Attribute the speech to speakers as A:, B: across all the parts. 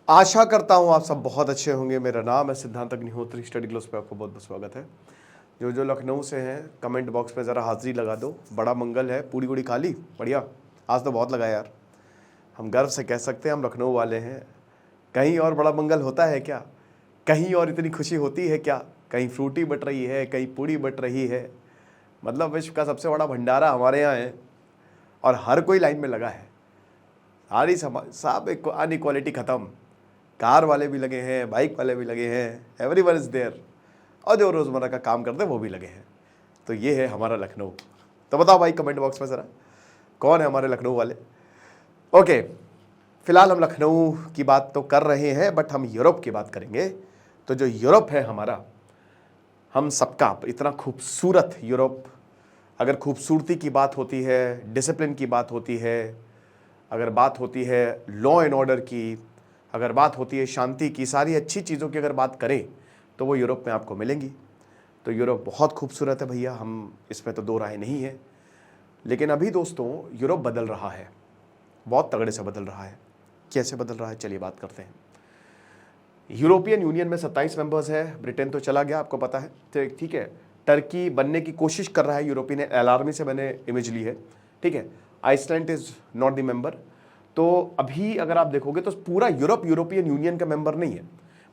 A: आशा करता हूँ आप सब बहुत अच्छे होंगे। मेरा नाम है सिद्धांत अग्निहोत्री। स्टडी ग्लोस पे आपको बहुत बहुत स्वागत है। जो लखनऊ से हैं कमेंट बॉक्स में ज़रा हाजिरी लगा दो। बड़ा मंगल है, पूरी पूरी खाली, बढ़िया। आज तो बहुत लगा यार, हम गर्व से कह सकते हैं हम लखनऊ वाले हैं। कहीं और बड़ा मंगल होता है क्या? कहीं और इतनी खुशी होती है क्या? कहीं फ्रूटी बट रही है, कहीं पूड़ी बट रही है। मतलब विश्व का सबसे बड़ा भंडारा हमारे यहाँ है और हर कोई लाइन में लगा है। सारी सब अनइक्वालिटी ख़त्म। कार वाले भी लगे हैं, बाइक वाले भी लगे हैं, एवरीवन इज़ देयर। और जो रोज़मर्रा का काम करते हैं वो भी लगे हैं। तो ये है हमारा लखनऊ। तो बताओ भाई कमेंट बॉक्स में ज़रा कौन है हमारे लखनऊ वाले। ओके, फिलहाल हम लखनऊ की बात तो कर रहे हैं, बट हम यूरोप की बात करेंगे। तो जो यूरोप है हमारा, हम सबका इतना खूबसूरत यूरोप। अगर खूबसूरती की बात होती है, डिसिप्लिन की बात होती है, अगर बात होती है लॉ एंड ऑर्डर की, अगर बात होती है शांति की, सारी अच्छी चीज़ों की अगर बात करें तो वो यूरोप में आपको मिलेंगी। तो यूरोप बहुत खूबसूरत है भैया, हम इसमें तो दो राय नहीं है। लेकिन अभी दोस्तों यूरोप बदल रहा है, बहुत तगड़े से बदल रहा है। कैसे बदल रहा है, चलिए बात करते हैं। यूरोपियन यूनियन में 27 मेंबर्स है। ब्रिटेन तो चला गया, आपको पता है, तो ठीक है। टर्की बनने की कोशिश कर रहा है, यूरोपियन एलार्मी से मैंने इमेज ली है, ठीक है। Iceland is not the member. तो अभी अगर आप देखोगे तो पूरा यूरोप यूरोपियन यूनियन का मेंबर नहीं है,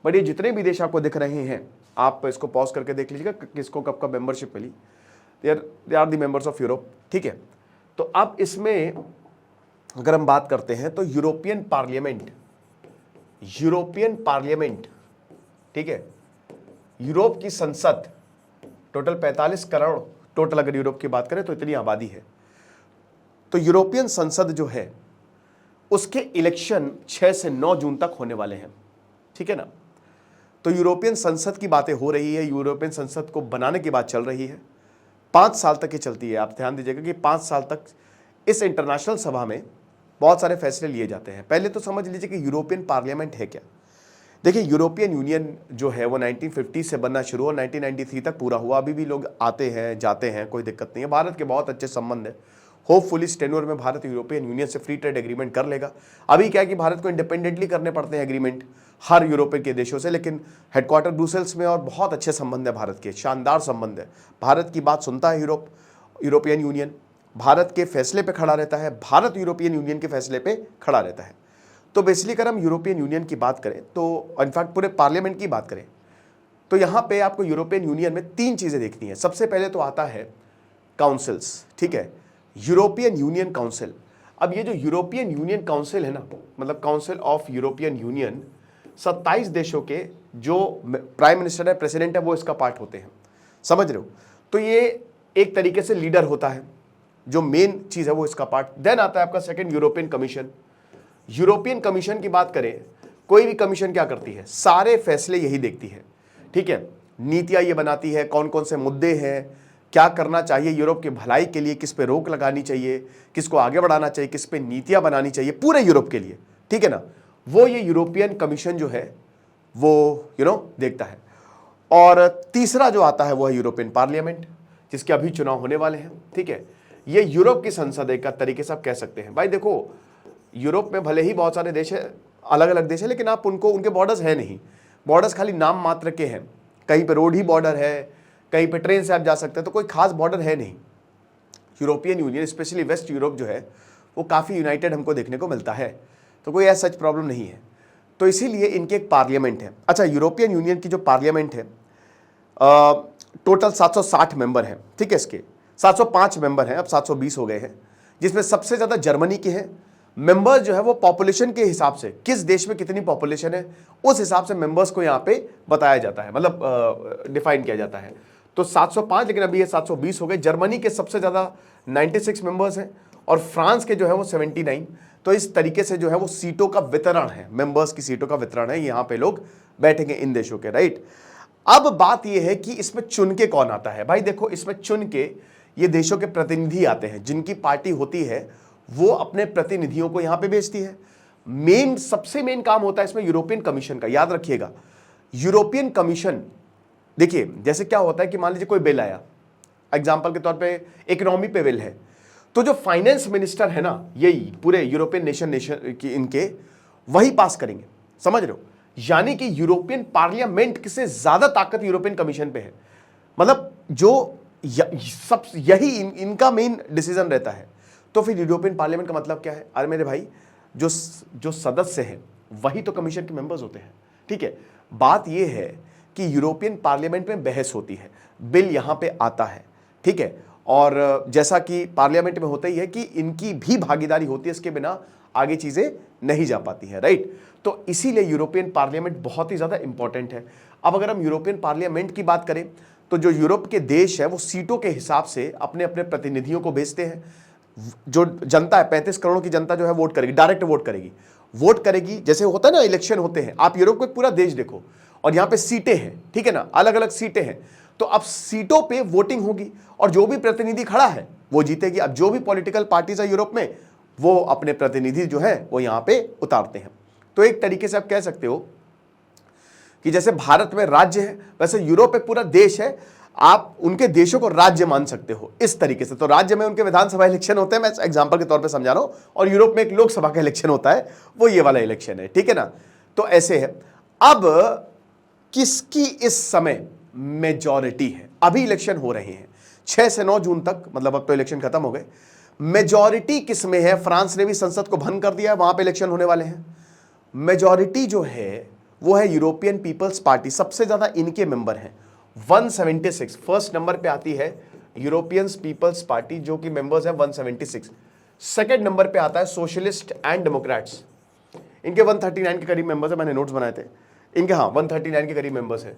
A: बट ये जितने भी देश आपको दिख रहे हैं, आप इसको पॉज करके देख लीजिएगा किसको कब का मेंबरशिप मिली। They are the members of Europe, ठीक है। तो अब इसमें अगर हम बात करते हैं तो यूरोपियन पार्लियामेंट, ठीक है, यूरोप की संसद, टोटल 45 करोड़ टोटल अगर यूरोप की बात करें तो इतनी आबादी है। तो यूरोपियन संसद जो है उसके इलेक्शन 6 से 9 जून तक होने वाले हैं, ठीक है ना। तो यूरोपियन संसद की बातें हो रही है, यूरोपियन संसद को बनाने की बात चल रही है। 5 साल तक ये चलती है। आप ध्यान दीजिएगा कि 5 साल तक इस इंटरनेशनल सभा में बहुत सारे फैसले लिए जाते हैं। पहले तो समझ लीजिए कि यूरोपियन पार्लियामेंट है क्या। देखिए, यूरोपियन यूनियन जो है वो 1950 से बनना शुरू हुआ, 1993 तक पूरा हुआ। अभी भी लोग आते हैं जाते हैं, कोई दिक्कत नहीं है। भारत के बहुत अच्छे संबंध है। होपफुली इस टेन्योर में भारत यूरोपियन यूनियन से फ्री ट्रेड एग्रीमेंट कर लेगा। अभी क्या है कि भारत को इंडिपेंडेंटली करने पड़ते हैं एग्रीमेंट हर यूरोपियन के देशों से, लेकिन हेडक्वार्टर ब्रुसेल्स में और बहुत अच्छे संबंध है भारत के, शानदार संबंध है। भारत की बात सुनता है यूरोपियन यूनियन, भारत के फैसले पे खड़ा रहता है, भारत यूरोपियन यूनियन के फैसले पे खड़ा रहता है। तो बेसिकली अगर हम यूरोपियन यूनियन की बात करें तो इनफैक्ट पूरे पार्लियामेंट की बात करें तो यहाँ पे आपको यूरोपियन यूनियन में 3 चीज़ें देखनी है। सबसे पहले तो आता है काउंसिल्स, ठीक है, यूरोपियन यूनियन काउंसिल। अब ये जो यूरोपियन यूनियन काउंसिल है ना, मतलब काउंसिल ऑफ यूरोपियन यूनियन, 27 देशों के जो प्राइम मिनिस्टर है, प्रेसिडेंट है, वो इसका पार्ट होते हैं, समझ रहे हो। तो ये एक तरीके से लीडर होता है, जो मेन चीज़ है वो इसका पार्ट। देन आता है आपका second European commission. European commission की बात करें, कोई भी कमीशन क्या करती है, सारे फैसले यही देखती है, ठीक है। नीतियां ये बनाती है, कौन कौन से मुद्दे हैं, क्या करना चाहिए यूरोप की भलाई के लिए, किस पे रोक लगानी चाहिए, किसको आगे बढ़ाना चाहिए, किस पे नीतियां बनानी चाहिए पूरे यूरोप के लिए, ठीक है ना। वो ये यूरोपियन कमीशन जो है वो देखता है। और तीसरा जो आता है वो है यूरोपियन पार्लियामेंट, जिसके अभी चुनाव होने वाले हैं, ठीक है। ये यूरोप की संसद एक तरीके से आप कह सकते हैं। भाई देखो, यूरोप में भले ही बहुत सारे देश है, अलग अलग देश है, लेकिन आप उनके बॉर्डर्स है नहीं, बॉर्डर्स खाली नाम मात्र के हैं। कहीं पे रोड ही बॉर्डर है, कहीं पे ट्रेन से आप जा सकते हैं, तो कोई खास बॉर्डर है नहीं। European Union specially west Europe जो है वो काफ़ी यूनाइटेड हमको देखने को मिलता है, तो कोई ऐसा सच प्रॉब्लम नहीं है। तो इसीलिए इनके एक पार्लियामेंट है। अच्छा, यूरोपियन यूनियन की जो पार्लियामेंट है, टोटल 760 मेंबर हैं, ठीक है। इसके 705 मेंबर हैं, अब 720 हो गए हैं, जिसमें सबसे ज़्यादा जर्मनी के हैं। मेंबर्स जो है वो पॉपुलेशन के हिसाब से, किस देश में कितनी पॉपुलेशन है उस हिसाब से मेंबर्स को यहाँ पे बताया जाता है, मतलब डिफाइन किया जाता है। तो 705, लेकिन अभी ये 720 हो गए। जर्मनी के सबसे ज़्यादा 96 मेंबर्स हैं और फ्रांस के जो है वो 79। तो इस तरीके से जो है वो सीटों का वितरण है, मेंबर्स की सीटों का वितरण है, यहाँ पे लोग बैठेंगे इन देशों के, राइट। अब बात यह है कि इसमें चुन के कौन आता है। भाई देखो, इसमें चुन के ये देशों के प्रतिनिधि आते हैं, जिनकी पार्टी होती है वो अपने प्रतिनिधियों को यहां पे भेजती है। सबसे मेन काम होता है इसमें यूरोपियन कमीशन का, याद रखिएगा। यूरोपियन कमीशन, देखिए जैसे क्या होता है कि मान लीजिए कोई बिल आया, एग्जांपल के तौर पे इकोनॉमी पे बिल है, तो जो फाइनेंस मिनिस्टर है ना, यही पूरे यूरोपियन नेशन की इनके, वही पास करेंगे। समझ रहे हो? यानी कि यूरोपियन पार्लियामेंट से ज्यादा ताकत यूरोपियन कमीशन पे है। मतलब जो सब यही इनका मेन डिसीजन रहता है। तो फिर यूरोपियन पार्लियामेंट का मतलब क्या है? अरे मेरे भाई, जो सदस्य हैं वही तो कमीशन के मेंबर्स होते हैं। ठीक है, बात यह है कि यूरोपियन पार्लियामेंट में बहस होती है, बिल यहां पे आता है। ठीक है, और जैसा कि पार्लियामेंट में होता ही है कि इनकी भी भागीदारी होती है, इसके बिना आगे चीजें नहीं जा पाती हैं, राइट? तो इसीलिए यूरोपियन पार्लियामेंट बहुत ही ज्यादा इंपॉर्टेंट है। अब अगर हम यूरोपियन पार्लियामेंट की बात करें तो जो यूरोप के देश है वो सीटों के हिसाब से अपने अपने प्रतिनिधियों को भेजते हैं। जो जनता है, 35 करोड़ की जनता जो है वोट करेगी, डायरेक्ट वोट करेगी। जैसे होता है ना, इलेक्शन होते हैं, आप यूरोप को पूरा देश देखो और यहां पे सीटें हैं, ठीक है ना, अलग अलग सीटें हैं। तो अब सीटों पे वोटिंग होगी और जो भी प्रतिनिधि खड़ा है वो जीतेगी। अब जो भी पॉलिटिकल पार्टीज है यूरोप में, वो अपने प्रतिनिधि जो है वो यहां पे उतारते हैं। तो एक तरीके से आप कह सकते हो कि जैसे भारत में राज्य है, वैसे यूरोप एक पूरा देश है, आप उनके देशों को राज्य मान सकते हो इस तरीके से। तो राज्य में उनके विधानसभा इलेक्शन होते हैं, मैं एग्जांपल के तौर पे समझा रहा हूं, और यूरोप में एक लोकसभा का इलेक्शन होता है, वो ये वाला इलेक्शन है, ठीक है ना। तो ऐसे है। अब किसकी इस समय मेजॉरिटी है? अभी इलेक्शन हो रहे हैं 6 से 9 जून तक, मतलब अब तो इलेक्शन खत्म हो गए। मेजॉरिटी किस में है? फ्रांस ने भी संसद को भंग कर दिया, वहां पे इलेक्शन होने वाले हैं। मेजॉरिटी जो है वो है यूरोपियन पीपल्स पार्टी, सबसे ज्यादा इनके मेंबर हैं 176। फर्स्ट नंबर पे आती है यूरोपियन पीपल्स पार्टी, जो कि मेंबर्स है 176। सेकंड नंबर पे आता है सोशलिस्ट एंड डेमोक्रेट्स, इनके 139 के करीब मेंबर्स है, मैंने नोट्स बनाए थे इनके, हाँ 139 के करीब मेंबर्स है।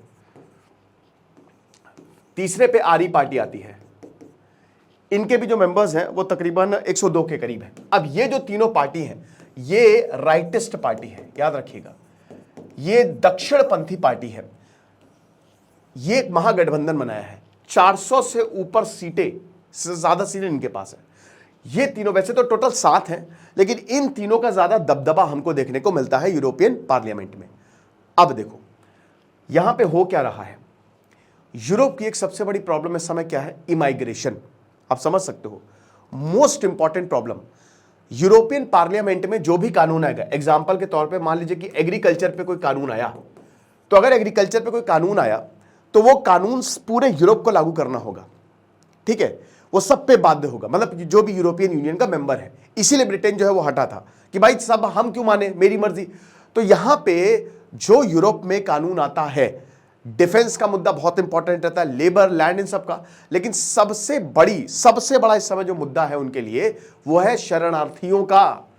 A: तीसरे पे आरी पार्टी आती है, इनके भी जो मेंबर्स हैं वो तकरीबन 102 के करीब है। अब ये जो तीनों पार्टी हैं ये राइटिस्ट पार्टी है, याद रखिएगा, ये दक्षिणपंथी पार्टी है। ये एक महागठबंधन बनाया है, 400 से ऊपर सीटें, से ज्यादा सीटें इनके पास है। ये तीनों, वैसे तो टोटल 7 हैं, लेकिन इन तीनों का ज्यादा दबदबा हमको देखने को मिलता है यूरोपियन पार्लियामेंट में। अब देखो यहां पे हो क्या रहा है। यूरोप की एक सबसे बड़ी प्रॉब्लम इस समय क्या है? इमाइग्रेशन। आप समझ सकते हो, most important problem. European parliament में जो भी कानून आएगा, एग्जांपल के तौर पे मान लीजिए कि एग्रीकल्चर पे कोई कानून आया, तो अगर एग्रीकल्चर पे कोई कानून आया तो वो कानून पूरे यूरोप को लागू करना होगा, ठीक है, वो सब पे बाध्य होगा, मतलब जो भी यूरोपियन यूनियन का मेंबर है। इसीलिए ब्रिटेन जो है वो हटा था कि भाई सब हम क्यों माने, मेरी मर्जी। तो यहां पे जो यूरोप में कानून आता है, डिफेंस का मुद्दा बहुत इंपॉर्टेंट रहता है, लेबर, लैंड, इन सब का, लेकिन सबसे बड़ा इस समय जो मुद्दा है उनके लिए वो है शरणार्थियों का।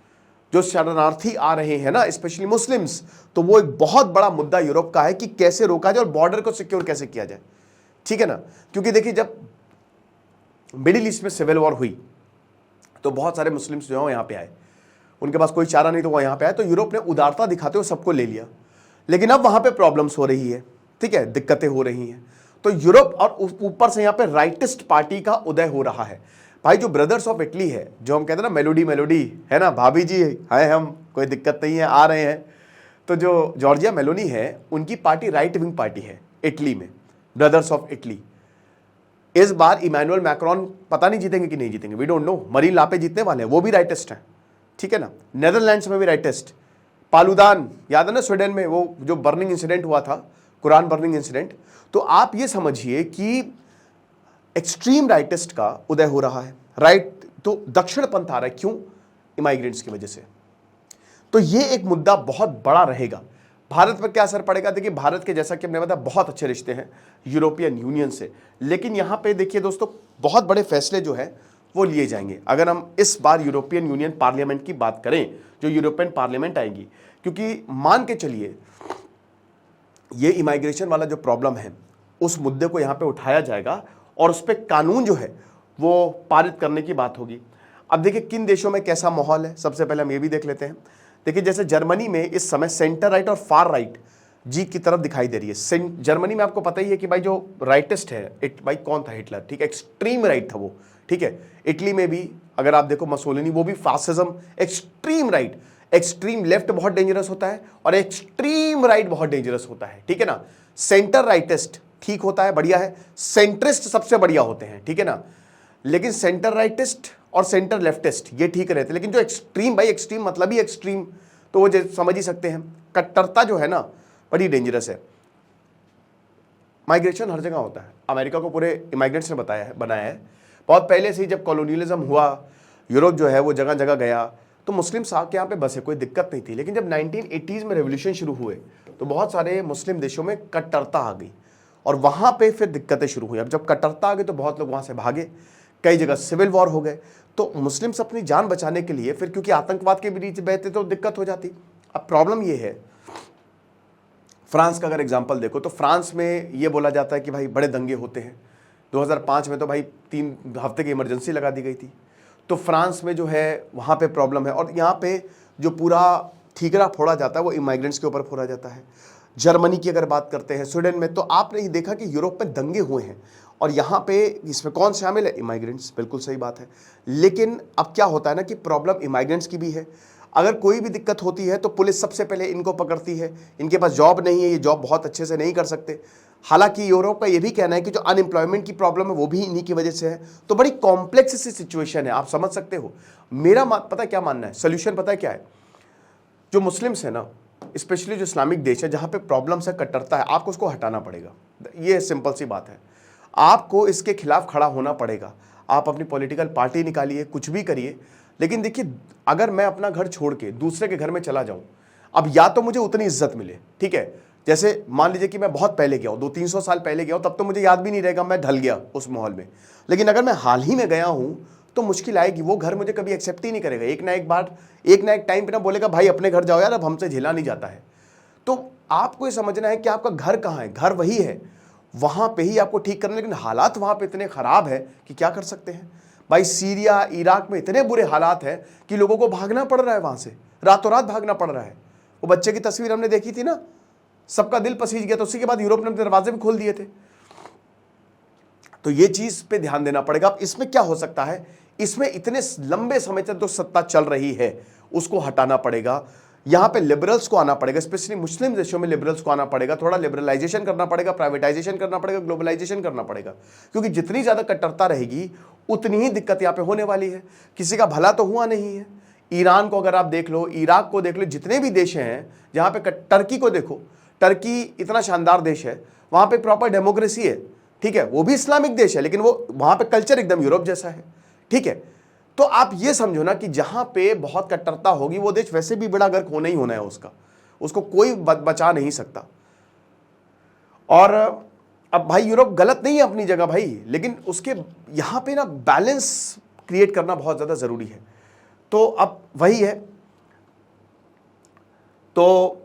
A: जो शरणार्थी आ रहे हैं ना, स्पेशली मुस्लिम्स, तो वो एक बहुत बड़ा मुद्दा यूरोप का है कि कैसे रोका जाए और बॉर्डर को सिक्योर कैसे किया जाए, ठीक है ना। क्योंकि देखिए जब मिडिल ईस्ट में सिविल वॉर हुई तो बहुत सारे मुस्लिम्स जो है यहां पे आए, उनके पास कोई चारा नहीं तो वो यहां पे आए, तो यूरोप ने उदारता दिखाते हुए सबको ले लिया। लेकिन अब वहां पे प्रॉब्लम्स हो रही है, ठीक है, दिक्कतें हो रही हैं, तो यूरोप और ऊपर से यहां पे राइटिस्ट पार्टी का उदय हो रहा है। भाई जो ब्रदर्स ऑफ इटली है, जो हम कहते हैं ना मेलोडी है ना, भाभी जी है, हम कोई दिक्कत नहीं है, आ रहे हैं, तो जो जॉर्जिया मेलोनी है उनकी पार्टी राइट विंग पार्टी है इटली में, ब्रदर्स ऑफ इटली। इस बार इमैनुअल मैक्रोन पता नहीं जीतेंगे कि नहीं जीतेंगे, वी डोंट नो। मरीन लापे जीतने वाले हैं, वो भी राइटिस्ट हैं, ठीक है ना। नेदरलैंड्स में भी राइटिस्ट, पालुदान याद है ना, स्वीडन में वो जो बर्निंग इंसिडेंट हुआ था, कुरान बर्निंग इंसिडेंट। तो आप ये समझिए कि एक्सट्रीम राइटिस्ट का उदय हो रहा है, राइट, तो दक्षिण पंथ आ रहा है, क्यों? इमाइग्रेंट्स की वजह से। तो ये एक मुद्दा बहुत बड़ा रहेगा। भारत पर क्या असर पड़ेगा? देखिए भारत के, जैसा कि हमने बताया, बहुत अच्छे रिश्ते हैं यूरोपियन यूनियन से, लेकिन यहां पे देखिए दोस्तों बहुत बड़े फैसले जो है वो लिए जाएंगे अगर हम इस बार यूरोपियन यूनियन पार्लियामेंट की बात करें, जो यूरोपियन पार्लियामेंट आएगी। क्योंकि मान के चलिए ये इमाइग्रेशन वाला जो प्रॉब्लम है उस मुद्दे को यहां पे उठाया जाएगा और उस पर कानून जो है वो पारित करने की बात होगी। अब देखिए किन देशों में कैसा माहौल है, सबसे पहले हम ये भी देख लेते हैं। देखिए जैसे जर्मनी में इस समय सेंटर राइट और फार राइट जीत की तरफ दिखाई दे रही है। जर्मनी में आपको पता ही है कि भाई जो राइटिस्ट है, भाई कौन था? हिटलर, ठीक है, एक्सट्रीम राइट था वो, ठीक है। इटली में भी अगर आप देखो मसोलिनी, वो भी fascism, extreme right. Extreme left बहुत डेंजरस होता है और एक्सट्रीम राइट बहुत डेंजरस होता है, ठीक है ना। सेंटर राइटिस्ट ठीक होता है, बढ़िया है, सेंट्रिस्ट सबसे बढ़िया होते हैं, ठीक है ना। लेकिन सेंटर राइटिस्ट और सेंटर लेफ्टिस्ट ये ठीक रहते हैं, लेकिन जो एक्सट्रीम, भाई एक्सट्रीम मतलब ही एक्सट्रीम, तो वो समझ ही सकते हैं। कट्टरता जो है ना बड़ी डेंजरस है। माइग्रेशन हर जगह होता है, अमेरिका को पूरे इमाइग्रेंट्स ने बनाया है। बहुत पहले से ही जब कॉलोनियलिज्म हुआ, यूरोप जो है वो जगह जगह गया, तो मुस्लिम्स आके यहाँ पे बसे, कोई दिक्कत नहीं थी। लेकिन जब 1980s में रेवोल्यूशन शुरू हुए तो बहुत सारे मुस्लिम देशों में कट्टरता आ गई और वहाँ पे फिर दिक्कतें शुरू हुई। अब जब कट्टरता आ गई तो बहुत लोग वहाँ से भागे, कई जगह सिविल वॉर हो गए। तो मुस्लिम्स अपनी जान बचाने के लिए फिर, क्योंकि आतंकवाद के बीच बहते तो दिक्कत हो जाती। अब प्रॉब्लम ये है, फ्रांस का अगर एग्जाम्पल देखो तो फ्रांस में ये बोला जाता है कि भाई बड़े दंगे होते हैं। 2005 में तो भाई 3 हफ्ते की इमरजेंसी लगा दी गई थी। तो फ्रांस में जो है वहाँ पे प्रॉब्लम है, और यहाँ पे जो पूरा ठीकरा फोड़ा जाता है वो इमाइग्रेंट्स के ऊपर फोड़ा जाता है। जर्मनी की अगर बात करते हैं, स्वीडन में, तो आपने ये देखा कि यूरोप में दंगे हुए हैं और यहाँ पे इसमें कौन शामिल है? इमाइग्रेंट्स। बिल्कुल सही बात है। लेकिन अब क्या होता है ना कि प्रॉब्लम इमाइग्रेंट्स की भी है। अगर कोई भी दिक्कत होती है तो पुलिस सबसे पहले इनको पकड़ती है, इनके पास जॉब नहीं है, ये जॉब बहुत अच्छे से नहीं कर सकते। हालांकि यूरोप का ये भी कहना है कि जो अनएम्प्लॉयमेंट की प्रॉब्लम है वो भी इन्हीं की वजह से है। तो बड़ी कॉम्प्लेक्स सी सिचुएशन है, आप समझ सकते हो। मेरा पता है क्या मानना है, सोल्यूशन पता है क्या है? जो मुस्लिम्स है ना, स्पेशली जो इस्लामिक देश है जहाँ पे प्रॉब्लम्स है, कट्टरता है, आपको उसको हटाना पड़ेगा। ये सिंपल सी बात है, आपको इसके खिलाफ खड़ा होना पड़ेगा। आप अपनी पॉलिटिकल पार्टी निकालिए, कुछ भी करिए, लेकिन देखिए अगर मैं अपना घर छोड़ के दूसरे के घर में चला जाऊं, अब या तो मुझे उतनी इज्जत मिले, ठीक है, जैसे मान लीजिए कि मैं बहुत पहले गया हूं, 200-300 साल पहले गया हूं, तब तो मुझे याद भी नहीं रहेगा, मैं ढल गया उस माहौल में। लेकिन अगर मैं हाल ही में गया हूं तो मुश्किल आएगी, वो घर मुझे कभी एक्सेप्ट ही नहीं करेगा। एक ना एक टाइम पे ना बोलेगा भाई अपने घर जाओ यार, अब हमसे झेला नहीं जाता है। तो आपको ये समझना है कि आपका घर कहाँ है, घर वही है, वहां पे ही आपको ठीक करना। लेकिन हालात वहां पे इतने खराब है कि क्या कर सकते हैं भाई। सीरिया, इराक में इतने बुरे हालात हैं कि लोगों को भागना पड़ रहा है, वहां से रातों रात भागना पड़ रहा है। वो बच्चे की तस्वीर हमने देखी थी ना, सबका दिल पसीज गया। तो उसी के बाद यूरोप ने दरवाजे भी खोल दिए थे। तो ये चीज पे ध्यान देना पड़ेगा। अब इसमें क्या हो सकता है, इसमें इतने लंबे समय तक जो सत्ता चल रही है उसको हटाना पड़ेगा। यहां पे लिबरल्स को आना पड़ेगा, स्पेशली मुस्लिम देशों में लिबरल्स को आना पड़ेगा। थोड़ा लिबरलाइजेशन करना पड़ेगा, प्राइवेटाइजेशन करना पड़ेगा, ग्लोबलाइजेशन करना पड़ेगा। क्योंकि जितनी ज्यादा कट्टरता रहेगी उतनी ही दिक्कत यहां पे होने वाली है। किसी का भला तो हुआ नहीं है। ईरान को अगर आप देख लो, इराक को देख लो, जितने भी देश हैं जहां पे, टर्की को देखो, टर्की इतना शानदार देश है, वहां पे प्रॉपर डेमोक्रेसी है, ठीक है, वो भी इस्लामिक देश है, लेकिन वो वहां पे कल्चर एकदम यूरोप जैसा है, ठीक है। तो आप ये समझो ना कि जहां पे बहुत कट्टरता होगी वो देश वैसे भी बड़ा गर्क होना ही होना है उसका, उसको कोई बचा नहीं सकता। और अब भाई यूरोप गलत नहीं है अपनी जगह भाई, लेकिन उसके यहां पे ना बैलेंस क्रिएट करना बहुत ज्यादा जरूरी है। तो अब वही है, तो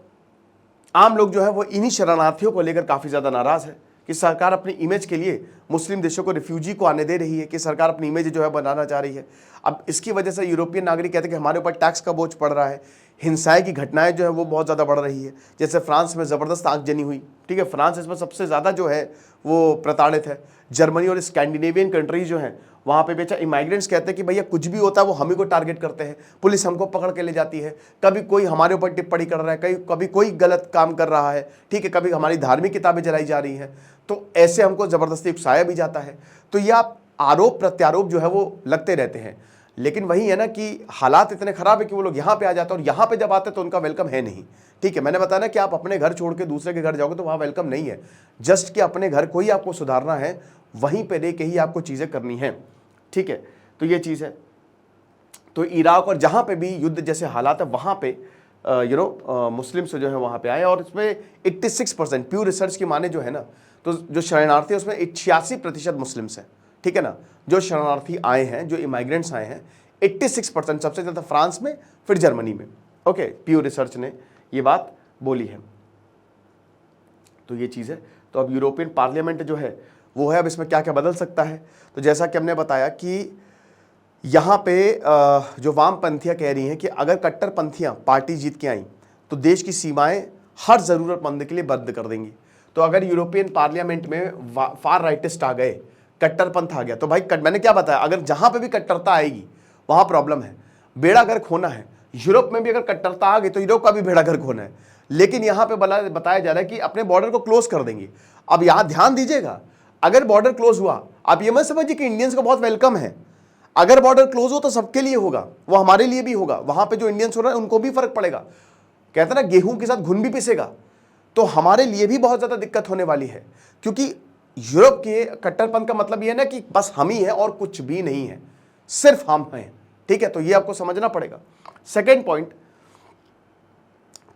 A: आम लोग जो है वो इन्हीं शरणार्थियों को लेकर काफी ज्यादा नाराज है कि सरकार अपनी इमेज के लिए मुस्लिम देशों को रिफ्यूजी को आने दे रही है, कि सरकार अपनी इमेज जो है बनाना चाह रही है। अब इसकी वजह से यूरोपियन नागरिक कहते हैं कि हमारे ऊपर टैक्स का बोझ पड़ रहा है, हिंसाएं की घटनाएं जो है वो बहुत ज़्यादा बढ़ रही है। जैसे फ्रांस में ज़बरदस्त आगजनी हुई, ठीक है, फ्रांस इसमें सबसे ज़्यादा जो है वो प्रताड़ित है। जर्मनी और स्कैंडिनेवियन कंट्रीज जो हैं वहाँ पे बेचा इमाइग्रेंट्स कहते हैं कि भैया कुछ भी होता है वो हम ही को टारगेट करते हैं, पुलिस हमको पकड़ के ले जाती है, कभी कोई हमारे ऊपर टिप्पणी कर रहा है, कभी कोई गलत काम कर रहा है, ठीक है, कभी हमारी धार्मिक किताबें जलाई जा रही हैं, तो ऐसे हमको ज़बरदस्ती उकसाया भी जाता है। तो ये आप आरोप प्रत्यारोप जो है वो लगते रहते हैं। लेकिन वही है ना कि हालात इतने ख़राब है कि वो लोग यहाँ पे आ जाते हैं, और यहाँ पे जब आते हैं तो उनका वेलकम है नहीं, ठीक है। मैंने बताया ना कि आप अपने घर छोड़ के दूसरे के घर जाओगे तो वहाँ वेलकम नहीं है। जस्ट कि अपने घर को ही आपको सुधारना है, वहीं पे रह के ही आपको चीज़ें करनी हैं, ठीक है। तो ये चीज़ है। तो इराक और जहाँ पे भी युद्ध जैसे हालात है वहाँ पे मुस्लिम्स जो है वहाँ पे आए, और इसमें 86% प्यू रिसर्च की माने जो है ना, तो जो शरणार्थी है उसमें 86% मुस्लिम्स हैं, ठीक है ना। जो शरणार्थी आए हैं, जो इमाइग्रेंट्स आए हैं, 86% सबसे ज़्यादा फ्रांस में, फिर जर्मनी में। ओके, प्यू रिसर्च ने ये बात बोली है। तो ये चीज़ है। तो अब यूरोपियन पार्लियामेंट जो है वो है, अब इसमें क्या क्या बदल सकता है। तो जैसा कि हमने बताया कि यहाँ पे जो वामपंथियाँ कह रही हैं कि अगर कट्टरपंथियाँ पार्टी जीत के आई तो देश की सीमाएं हर ज़रूरतमंद के लिए बंद कर देंगी। तो अगर यूरोपियन पार्लियामेंट में फार राइटिस्ट आ गए, कट्टरपंथ आ गया, तो भाई मैंने क्या बताया, अगर जहाँ पे भी कट्टरता आएगी वहाँ प्रॉब्लम है, बेड़ा गर्क होना है। यूरोप में भी अगर कट्टरता आ गई तो यूरोप का भी बेड़ा गर्क होना है। लेकिन यहाँ पे बताया जा रहा है कि अपने बॉर्डर को क्लोज कर देंगे। अब यहाँ ध्यान दीजिएगा, अगर बॉर्डर क्लोज हुआ, आप ये मत समझिए कि इंडियंस का बहुत वेलकम है। अगर बॉर्डर क्लोज हो तो सबके लिए होगा, वो हमारे लिए भी होगा, वहां पे जो इंडियंस हो रहे हैं उनको भी फर्क पड़ेगा। कहते ना गेहूं के साथ घुन भी पिसेगा, तो हमारे लिए भी बहुत ज्यादा दिक्कत होने वाली है, क्योंकि यूरोप के कट्टरपंथ का मतलब यह है ना कि बस हम ही हैं और कुछ भी नहीं है, सिर्फ हम हैं। ठीक है, तो ये आपको समझना पड़ेगा। सेकेंड पॉइंट,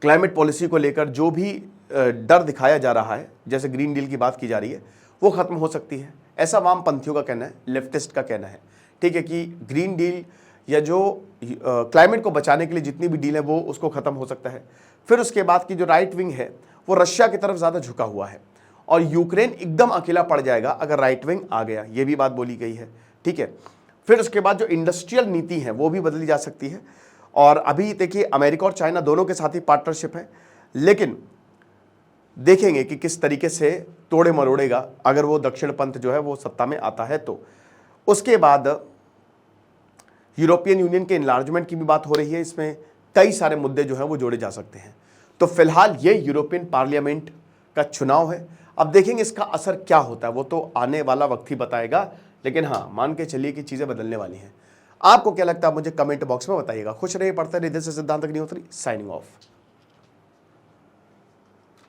A: क्लाइमेट पॉलिसी को लेकर जो भी डर दिखाया जा रहा है, जैसे ग्रीन डील की बात की जा रही है, वो खत्म हो सकती है, ऐसा वामपंथियों का कहना है, लेफ्टिस्ट का कहना है। ठीक है, कि ग्रीन डील या जो क्लाइमेट को बचाने के लिए जितनी भी डील है वो उसको खत्म हो सकता है। फिर उसके बाद की जो राइट विंग है वो रशिया की तरफ ज़्यादा झुका हुआ है, और यूक्रेन एकदम अकेला पड़ जाएगा अगर राइट विंग आ गया, ये भी बात बोली गई है। ठीक है, फिर उसके बाद जो इंडस्ट्रियल नीति है वो भी बदली जा सकती है, और अभी देखिए अमेरिका और चाइना दोनों के साथ ही पार्टनरशिप है, लेकिन देखेंगे कि किस तरीके से तोड़े मरोड़ेगा अगर वो दक्षिण पंथ जो है वो सत्ता में आता है। तो उसके बाद यूरोपियन यूनियन के इनलार्जमेंट की भी बात हो रही है, इसमें कई सारे मुद्दे जो हैं वो जोड़े जा सकते हैं। तो फिलहाल ये यूरोपियन पार्लियामेंट का चुनाव है, अब देखेंगे इसका असर क्या होता है, वो तो आने वाला वक्त ही बताएगा, लेकिन हाँ मान के चलिए कि चीजें बदलने वाली हैं। आपको क्या लगता है मुझे कमेंट बॉक्स में बताइएगा। खुश रहिए, पढ़ते रहिए। दिस इज सिद्धांत अग्निहोत्री, साइनिंग ऑफ।